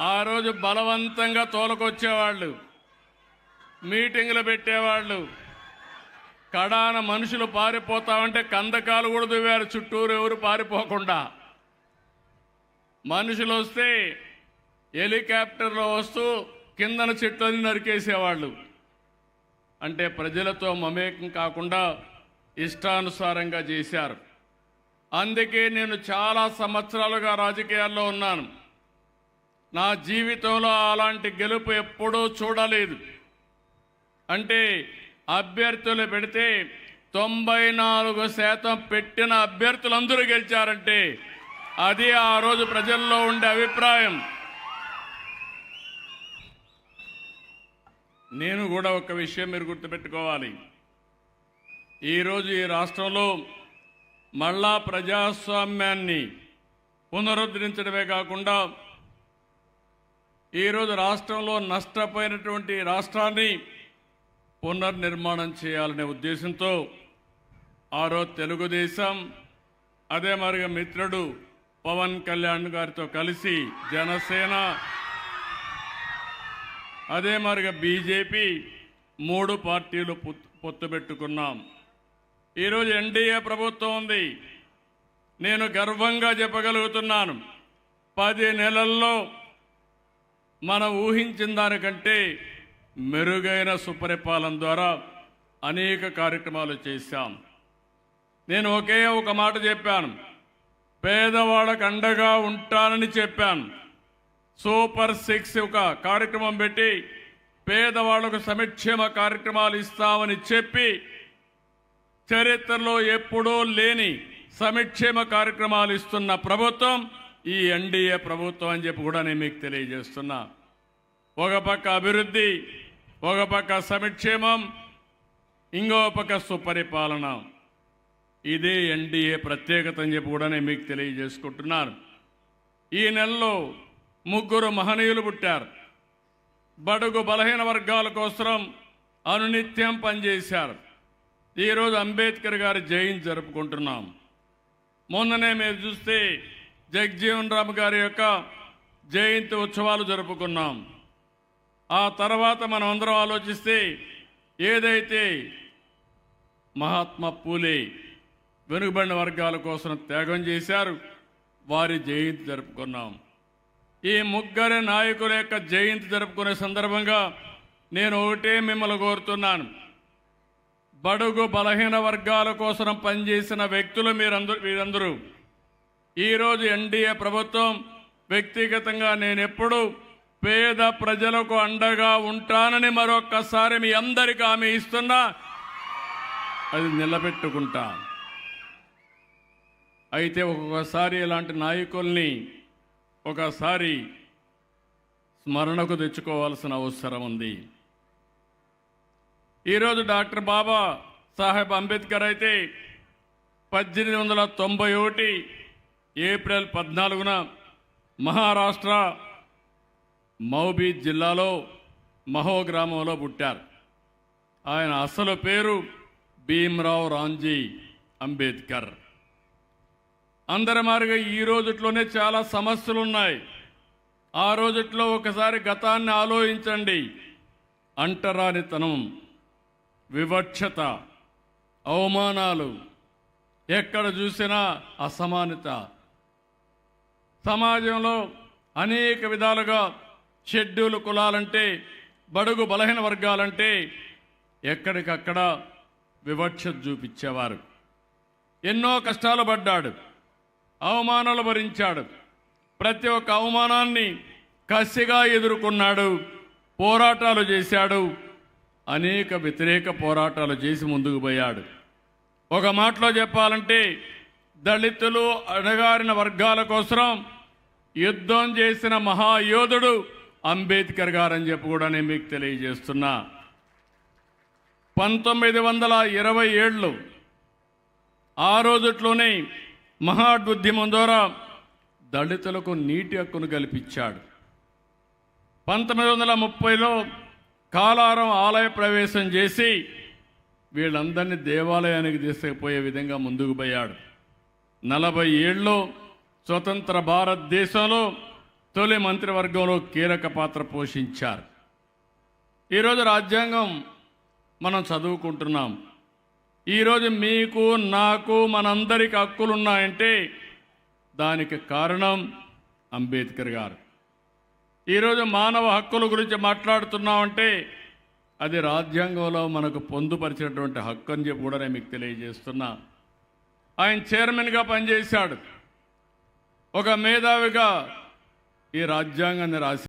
ఆ రోజు బలవంతంగా తోలుకొచ్చేవాళ్ళు, మీటింగులు పెట్టేవాళ్ళు. కడాన మనుషులు పారిపోతామంటే కందకాలు కూడా దువ్వారు చుట్టూరు, ఎవరు పారిపోకుండా. మనుషులు వస్తే హెలికాప్టర్లో వస్తూ కిందన చెట్లని నరికేసేవాళ్ళు. అంటే ప్రజలతో మమేకం కాకుండా ఇష్టానుసారంగా చేశారు. అందుకే నేను చాలా సంవత్సరాలుగా రాజకీయాల్లో ఉన్నాను. నా జీవితంలో అలాంటి గెలుపు ఎప్పుడూ చూడలేదు. అంటే అభ్యర్థులు పెడితే 94% పెట్టిన అభ్యర్థులందరూ గెలిచారంటే అది ఆ రోజు ప్రజల్లో ఉండే అభిప్రాయం. నేను కూడా ఒక విషయం మీరు గుర్తుపెట్టుకోవాలి. ఈరోజు ఈ రాష్ట్రంలో మళ్ళా ప్రజాస్వామ్యాన్ని పునరుద్ధరించడమే కాకుండా ఈరోజు రాష్ట్రంలో నష్టపోయినటువంటి రాష్ట్రాన్ని పునర్నిర్మాణం చేయాలనే ఉద్దేశంతో ఆ రోజు తెలుగుదేశం, అదే మరిగా మిత్రుడు పవన్ కళ్యాణ్ గారితో కలిసి జనసేన, అదే మరిగా బీజేపీ 3 పార్టీలు పొత్తు పెట్టుకున్నాం. ఈరోజు ఎన్డీఏ ప్రభుత్వం ఉంది. నేను గర్వంగా చెప్పగలుగుతున్నాను, 10 నెలల్లో మనం ఊహించిన దానికంటే మెరుగైన సుపరిపాలన ద్వారా అనేక కార్యక్రమాలు చేశాం. నేను ఒకే ఒక మాట చెప్పాను, పేదవాళ్ళకు అండగా ఉంటానని చెప్పాను. సూపర్ 6 ఒక కార్యక్రమం పెట్టి పేదవాళ్లకు సంక్షేమ కార్యక్రమాలు ఇస్తామని చెప్పి చరిత్రలో ఎప్పుడూ లేని సంక్షేమ కార్యక్రమాలు ఇస్తున్న ప్రభుత్వం ఈ ఎన్డీఏ ప్రభుత్వం అని చెప్పి కూడా నేను మీకు తెలియజేస్తున్నా. ఒక పక్క అభివృద్ధి, ఒక పక్క సంక్షేమం, ఇంకో పక్క సుపరిపాలన. ఇదే ఎన్డీఏ ప్రత్యేకత అని చెప్పి కూడా నేను మీకు తెలియజేసుకుంటున్నాను. ఈ నెలలో 3 మహనీయులు పుట్టారు. బడుగు బలహీన వర్గాల కోసం అనునిత్యం పనిచేశారు. ఈరోజు అంబేద్కర్ గారి జయంతి జరుపుకుంటున్నాం. మొన్ననే మీరు చూస్తే జగజ్జీవన్ రామ్ గారి యొక్క జయంతి ఉత్సవాలు జరుపుకున్నాం. ఆ తర్వాత మనం అందరం ఆలోచిస్తే ఏదైతే మహాత్మా పూలే వెనుకబడిన వర్గాల కోసం త్యాగం చేశారు, వారి జయంతి జరుపుకున్నాం. ఈ 3 నాయకుల యొక్క జయంతి జరుపుకునే సందర్భంగా నేను ఒకటే మిమ్మల్ని కోరుతున్నాను, బడుగు బలహీన వర్గాల కోసం పనిచేసిన వ్యక్తులు మీరందరూ ఈరోజు ఎన్డీఏ ప్రభుత్వం, వ్యక్తిగతంగా నేను ఎప్పుడూ పేద ప్రజలకు అండగా ఉంటానని మరొక్కసారి మీ అందరికీ హామీ ఇస్తున్నా, అది నిలబెట్టుకుంటా. అయితే ఒక్కొక్కసారి ఇలాంటి నాయకుల్ని ఒకసారి స్మరణకు తెచ్చుకోవాల్సిన అవసరం ఉంది. ఈరోజు డాక్టర్ బాబా సాహెబ్ అంబేద్కర్ అయితే 1891 ఏప్రిల్ 14న మహారాష్ట్ర మౌబీ జిల్లాలో మహో గ్రామంలో పుట్టారు. ఆయన అసలు పేరు భీమ్రావ్ రాంజీ అంబేద్కర్. అందరి మాదిరిగా ఈ రోజుట్లోనే చాలా సమస్యలు ఉన్నాయి. ఆ రోజుట్లో ఒకసారి గతాన్ని ఆలోచించండి. అంటరానితనం, వివక్షత, అవమానాలు, ఎక్కడ చూసినా అసమానత, సమాజంలో అనేక విధాలుగా షెడ్యూల్ కులాలంటే, బడుగు బలహీన వర్గాలంటే ఎక్కడికక్కడ వివక్షత చూపించేవారు. ఎన్నో కష్టాలు పడ్డాడు, అవమానాలు భరించాడు. ప్రతి ఒక్క అవమానాన్ని కసిగా ఎదుర్కొన్నాడు, పోరాటాలు చేశాడు, అనేక వ్యతిరేక పోరాటాలు చేసి ముందుకు పోయాడు. ఒక మాటలో చెప్పాలంటే దళితులు, అణగారిన వర్గాల కోసం యుద్ధం చేసిన మహాయోధుడు అంబేద్కర్ గారని చెప్పి కూడా నేను మీకు తెలియజేస్తున్నా. 1927 ఆ రోజుట్లోనే మహాద్యుద్యమం ద్వారా దళితులకు నీటి హక్కును కల్పించాడు. 1930లో కాలారం ఆలయ ప్రవేశం చేసి వీళ్ళందరినీ దేవాలయానికి తీసుకుపోయే విధంగా ముందుకు పోయాడు. 40 ఏళ్ళలో స్వతంత్ర భారతదేశంలో తొలి మంత్రివర్గంలో కీలక పాత్ర పోషించారు. ఈరోజు రాజ్యాంగం మనం చదువుకుంటున్నాం. ఈరోజు మీకు నాకు మనందరికి హక్కులున్నాయంటే దానికి కారణం అంబేద్కర్ గారు. ఈరోజు మానవ హక్కుల గురించి మాట్లాడుతున్నామంటే అది రాజ్యాంగంలో మనకు పొందుపరిచినటువంటి హక్కు అని చెప్పి కూడా నేను మీకు తెలియజేస్తున్నా. ఆయన చైర్మన్గా పనిచేశాడు. ఒక మేధావిగా ఈ రాజ్యాంగాన్ని రాసి